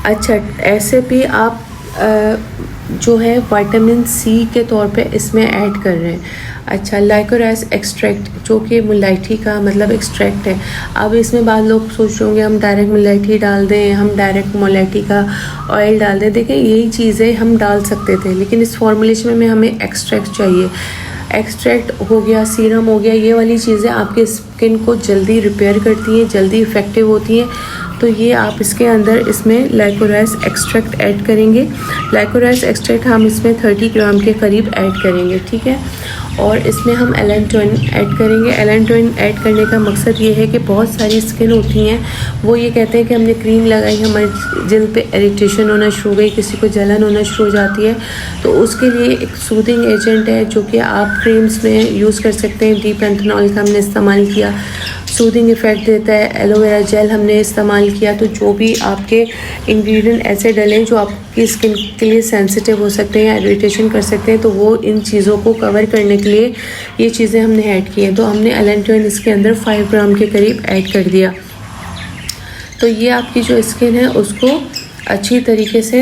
अच्छा, SAP आप जो है विटामिन C के तौर पे इसमें ऐड कर रहे हैं। अच्छा, लाइकोराइस एक्सट्रैक्ट जो कि मुलाइठी का मतलब एक्सट्रैक्ट है। अब इसमें बाद लोग सोच रहे होंगे हम डायरेक्ट मुलाइठी डाल दें, हम डायरेक्ट मुलाइठी का ऑयल डाल दें। देखिए, यही चीज़ें हम डाल सकते थे, लेकिन इस फॉर्मुलेशन में हमें एक्सट्रैक्ट चाहिए। एक्सट्रैक्ट हो गया, सीरम हो गया, ये वाली चीज़ें आपके स्किन को जल्दी रिपेयर करती हैं, जल्दी इफ़ेक्टिव होती हैं। तो ये आप इसके अंदर इसमें लाइकोराइस एक्सट्रैक्ट ऐड करेंगे। लाइकोराइस एक्सट्रैक्ट हम इसमें 30 ग्राम के करीब ऐड करेंगे, ठीक है। और इसमें हम एलेंटोइन ऐड करेंगे। एलेंटोइन ऐड करने का मकसद ये है कि बहुत सारी स्किन होती हैं, वो ये कहते हैं कि हमने क्रीम लगाई, हमारी जल्द पे इरिटेशन होना शुरू हो गई, किसी को जलन होना शुरू हो जाती है, तो उसके लिए एक सूदिंग एजेंट है जो कि आप क्रीम्स में यूज़ कर सकते हैं। डी पैंथेनॉल का हमने इस्तेमाल किया, सूदिंग इफ़ेक्ट देता है। एलोवेरा जेल हमने इस्तेमाल किया। तो जो भी आपके इंग्रेडिएंट ऐसे डलें जो आपकी स्किन के लिए सेंसिटिव हो सकते हैं या इरिटेशन कर सकते हैं, तो वो इन चीज़ों को कवर करने के लिए ये चीज़ें हमने ऐड की हैं। तो हमने एलेंटोइन इसके अंदर 5 ग्राम के करीब ऐड कर दिया। तो ये आपकी जो स्किन है उसको अच्छी तरीके से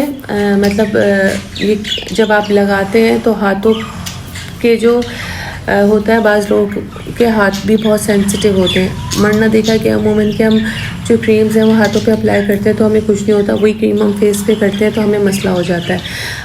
ये जब आप लगाते हैं तो हाथों के जो होता है, बाज़ लोगों के हाथ भी बहुत सेंसिटिव होते हैं। मरना देखा कि अमूमन के हम जो क्रीम्स हैं वो हाथों पे अप्लाई करते हैं तो हमें कुछ नहीं होता, वही क्रीम हम फेस पे करते हैं तो हमें मसला हो जाता है।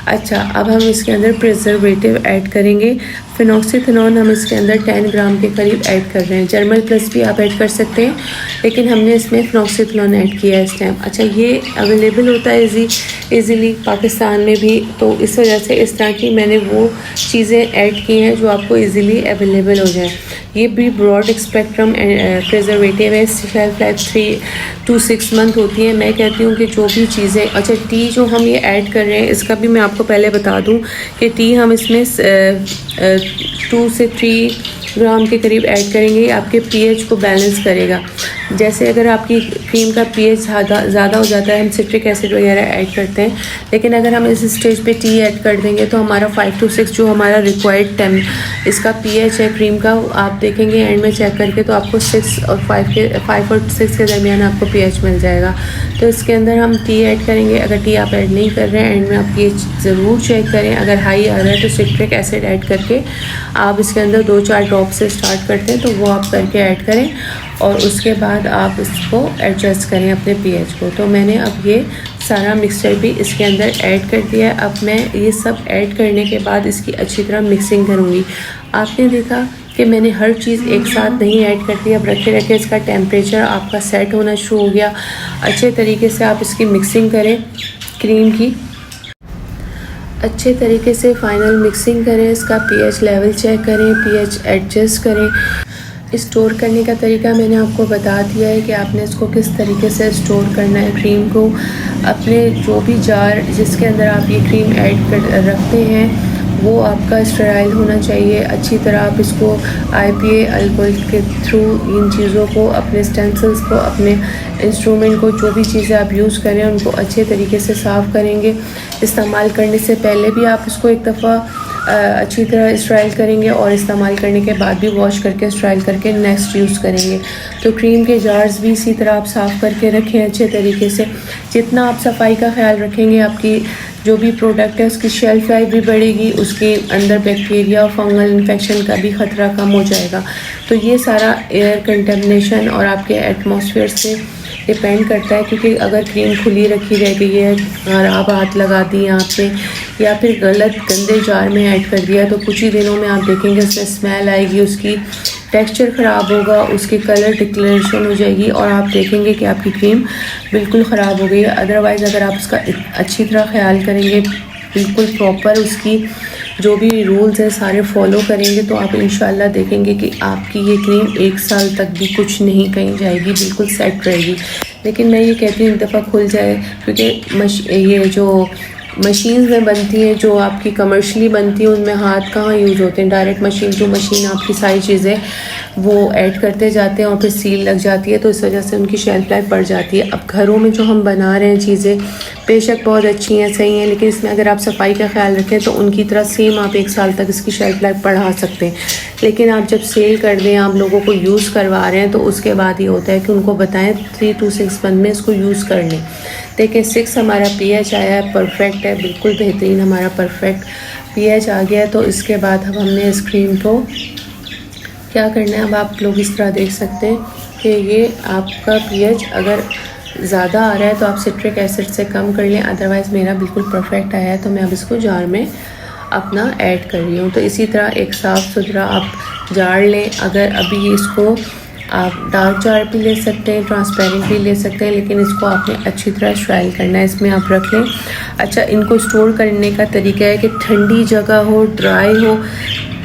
अच्छा, अब हम इसके अंदर प्रिजर्वेटिव ऐड करेंगे। फिनॉक्सीथिनॉन हम इसके अंदर 10 ग्राम के करीब ऐड कर रहे हैं। जर्मल प्लस भी आप ऐड कर सकते हैं, लेकिन हमने इसमें फिनॉक्सीथिनॉन ऐड किया है इस टाइम। अच्छा, ये अवेलेबल होता है इजी इजीली पाकिस्तान में भी। तो इस वजह से इस तरह की मैंने वो चीज़ें ऐड की हैं जो आपको इजीली अवेलेबल हो जाए। ये भी ब्रॉड स्पेक्ट्रम प्रिजर्वेटिव है, शेल्फ लाइफ 3 to 6 मंथ होती है। मैं कहती हूँ कि जो भी चीज़ें, अच्छा टी जो हम ये ऐड कर रहे हैं इसका भी मैं आपको पहले बता दूँ कि टी हम इसमें 2 से 3 ग्राम के करीब ऐड करेंगे। आपके पीएच को बैलेंस करेगा। जैसे अगर आपकी क्रीम का पीएच ज़्यादा हो जाता है, हम सिट्रिक एसिड वगैरह ऐड करते हैं, लेकिन अगर हम इस स्टेज पे टी ऐड कर देंगे तो हमारा 5 to 6 जो हमारा रिक्वायर्ड इसका पीएच है क्रीम का, आप देखेंगे एंड में चेक करके तो आपको 5 और 6 के दरमियान आपको पीएच मिल जाएगा। तो इसके अंदर हम टी ऐड करेंगे। अगर टी आप ऐड नहीं कर रहे हैं एंड में आप पीएच ज़रूर चेक करें। अगर हाई आ रहा है तो सिट्रिक एसिड ऐड करके आप इसके अंदर 2-4 ड्रॉप से स्टार्ट करते हैं तो वो आप करके ऐड करें और उसके बाद आप इसको एडजस्ट करें अपने पीएच को। तो मैंने अब ये सारा मिक्सचर भी इसके अंदर ऐड कर दिया है। अब मैं ये सब ऐड करने के बाद इसकी अच्छी तरह मिक्सिंग करूँगी। आपने देखा कि मैंने हर चीज़ एक साथ नहीं ऐड कर दी। अब रखे रखे इसका टेम्परेचर आपका सेट होना शुरू हो गया। अच्छे तरीके से आप इसकी मिक्सिंग करें, क्रीम की अच्छे तरीके से फाइनल मिक्सिंग करें। इसका पीएच लेवल चेक करें, पीएच एडजस्ट करें। स्टोर करने का तरीका मैंने आपको बता दिया है कि आपने इसको किस तरीके से स्टोर करना है। क्रीम को अपने जो भी जार जिसके अंदर आप ये क्रीम ऐड कर रखते हैं वो आपका स्टेराइल होना चाहिए। अच्छी तरह आप इसको IPA अल्कोहल के थ्रू इन चीज़ों को, अपने स्टेंसिल्स को, अपने इंस्ट्रूमेंट को, जो भी चीज़ें आप यूज़ करें उनको अच्छे तरीके से साफ़ करेंगे। इस्तेमाल करने से पहले भी आप इसको एक दफ़ा अच्छी तरह स्टेराइल करेंगे और इस्तेमाल करने के बाद भी वॉश करके स्टेराइल करके नेक्स्ट यूज़ करेंगे। तो क्रीम के जार्स भी इसी तरह आप साफ़ करके रखें अच्छे तरीके से। जितना आप सफाई का ख्याल रखेंगे आपकी जो भी प्रोडक्ट है उसकी शेल्फ लाइफ भी बढ़ेगी, उसके अंदर बैक्टीरिया और फंगल इन्फेक्शन का भी ख़तरा कम हो जाएगा। तो ये सारा एयर कंटेमिनेशन और आपके एटमॉस्फेयर से डिपेंड करता है, क्योंकि अगर क्रीम खुली रखी रह गई है और आप हाथ लगा दी यहाँ पे या फिर गलत गंदे जार में ऐड कर दिया तो कुछ ही दिनों में आप देखेंगे उसमें स्मेल आएगी, उसकी टेक्सचर ख़राब होगा, उसकी कलर डिक्लेरेशन हो जाएगी और आप देखेंगे कि आपकी क्रीम बिल्कुल ख़राब हो गई है। अदरवाइज़ अगर आप उसका अच्छी तरह ख्याल करेंगे, बिल्कुल प्रॉपर उसकी जो भी रूल्स हैं सारे फॉलो करेंगे तो आप इंशाल्लाह देखेंगे कि आपकी ये क्रीम 1 साल तक भी कुछ नहीं कहीं जाएगी, बिल्कुल सेट रहेगी। लेकिन मैं ये कहती हूँ एक दफ़ा खुल जाए, क्योंकि ये जो मशीन्स में बनती हैं, जो आपकी कमर्शियली बनती हैं, उनमें हाथ कहाँ यूज़ होते हैं। डायरेक्ट मशीन टू मशीन आपकी सारी चीज़ें वो ऐड करते जाते हैं और फिर सील लग जाती है, तो इस वजह से उनकी शेल्फ लाइफ बढ़ जाती है। अब घरों में जो हम बना रहे हैं चीज़ें बेशक बहुत अच्छी हैं, सही हैं, लेकिन इसमें अगर आप सफाई का ख्याल रखें तो उनकी तरह सेम आप 1 साल तक इसकी शेल्फ लाइफ बढ़ा सकते हैं। लेकिन आप जब सेल कर दें, आप लोगों को यूज़ करवा रहे हैं, तो उसके बाद ये होता है कि उनको बताएं 3 to 6 मंथ में इसको यूज़ कर लें। देखिए 6 हमारा पीएच आया है, परफेक्ट है, बिल्कुल बेहतरीन हमारा परफेक्ट पीएच आ गया है। तो इसके बाद अब हमने इस क्रीम को क्या करना है, अब आप लोग इस तरह देख सकते हैं कि ये आपका पीएच अगर ज़्यादा आ रहा है तो आप सिट्रिक एसिड से कम कर लें, अदरवाइज़ मेरा बिल्कुल परफेक्ट आया है। तो मैं अब इसको जार में अपना ऐड कर रही हूँ। तो इसी तरह एक साफ़ सुथरा आप जार लें। अगर अभी इसको आप डार्क जार भी ले सकते हैं, ट्रांसपेरेंट भी ले सकते हैं, लेकिन इसको आपने अच्छी तरह स्ट्राइल करना है, इसमें आप रख लें। अच्छा, इनको स्टोर करने का तरीका है कि ठंडी जगह हो, ड्राई हो,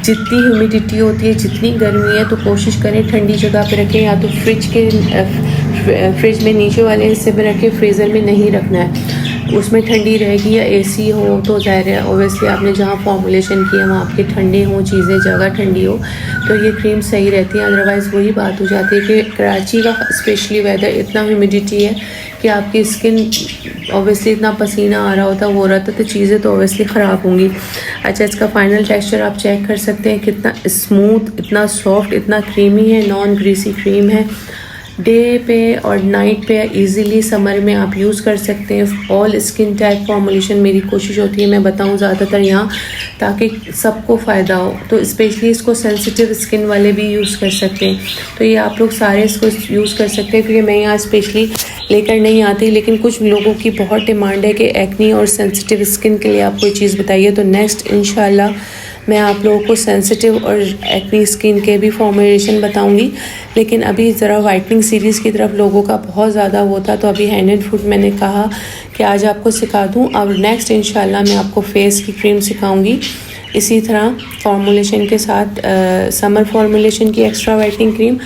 जितनी ह्यूमिडिटी होती है, जितनी गर्मी है, तो कोशिश करें ठंडी जगह पे रखें, या तो फ्रिज में नीचे वाले हिस्से में रखें, फ्रीज़र में नहीं रखना है, उसमें ठंडी रहेगी। या AC हो तो ज़ाहिर है ओबियसली आपने जहाँ फॉर्मुलेशन की है वहाँ आपके ठंडे हों चीज़ें, जगह ठंडी हो तो ये क्रीम सही रहती है। अदरवाइज़ वही बात हो जाती है कि कराची का स्पेशली वेदर इतना ह्यूमिडिटी है कि आपकी स्किन ओबियसली इतना पसीना आ रहा होता है, वो रहता, तो चीज़ें तो ओबियसली ख़राब होंगी। अच्छा, इसका फ़ाइनल टेक्सचर आप चेक कर सकते हैं, कितना स्मूथ, इतना सॉफ्ट, इतना क्रीमी है, नॉन ग्रीसी क्रीम है। डे पे और नाइट पे इजीली समर में आप यूज़ कर सकते हैं। ऑल स्किन टाइप फॉर्मुलेशन मेरी कोशिश होती है मैं बताऊं ज़्यादातर यहाँ, ताकि सबको फ़ायदा हो। तो स्पेशली इसको सेंसिटिव स्किन वाले भी यूज़ कर सकते हैं। तो ये आप लोग सारे इसको यूज़ कर सकते हैं, क्योंकि मैं यहाँ स्पेशली लेकर नहीं आती, लेकिन कुछ लोगों की बहुत डिमांड है कि एक्नी और सेंसिटिव स्किन के लिए आप कोई चीज़ बताइए। तो नेक्स्ट इंशाल्लाह मैं आप लोगों को सेंसिटिव और एक्नी स्किन के भी फॉर्मुलेशन बताऊंगी, लेकिन अभी ज़रा वाइटनिंग सीरीज़ की तरफ लोगों का बहुत ज़्यादा वो था, तो अभी हैंड एंड फुट मैंने कहा कि आज आपको सिखा दूं। अब नेक्स्ट इंशाल्लाह मैं आपको फेस की क्रीम सिखाऊंगी इसी तरह फॉर्मुलेशन के साथ, समर फॉर्मुलेशन की एक्स्ट्रा वाइटनिंग क्रीम।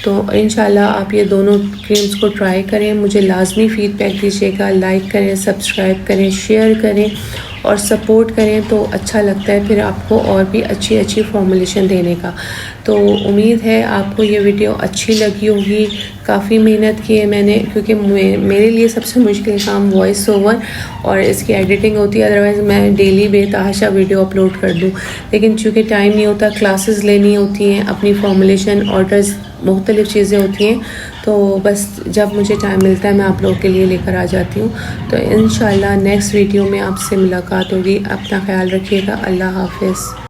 तो इंशाल्लाह आप ये दोनों क्रीम्स को ट्राई करें, मुझे लाजमी फ़ीडबैक दीजिएगा, लाइक करें, सब्सक्राइब करें, शेयर करें और सपोर्ट करें, तो अच्छा लगता है फिर आपको और भी अच्छी अच्छी फॉर्मुलेशन देने का। तो उम्मीद है आपको ये वीडियो अच्छी लगी होगी। काफ़ी मेहनत की है मैंने, क्योंकि मेरे लिए सबसे मुश्किल काम वॉइस ओवर और इसकी एडिटिंग होती है, अदरवाइज़ मैं डेली बेतहाशा वीडियो अपलोड कर दूँ, लेकिन चूँकि टाइम नहीं होता, क्लासेस लेनी होती हैं, अपनी फॉर्मुलेशन ऑर्डर्स मुख्तलिफ़ चीज़ें होती हैं, तो बस जब मुझे टाइम मिलता है मैं आप लोगों के लिए लेकर आ जाती हूँ। तो इंशाल्लाह नेक्स्ट वीडियो में आपसे मुलाकात होगी। अपना ख्याल रखिएगा। अल्लाह हाफ़िज़।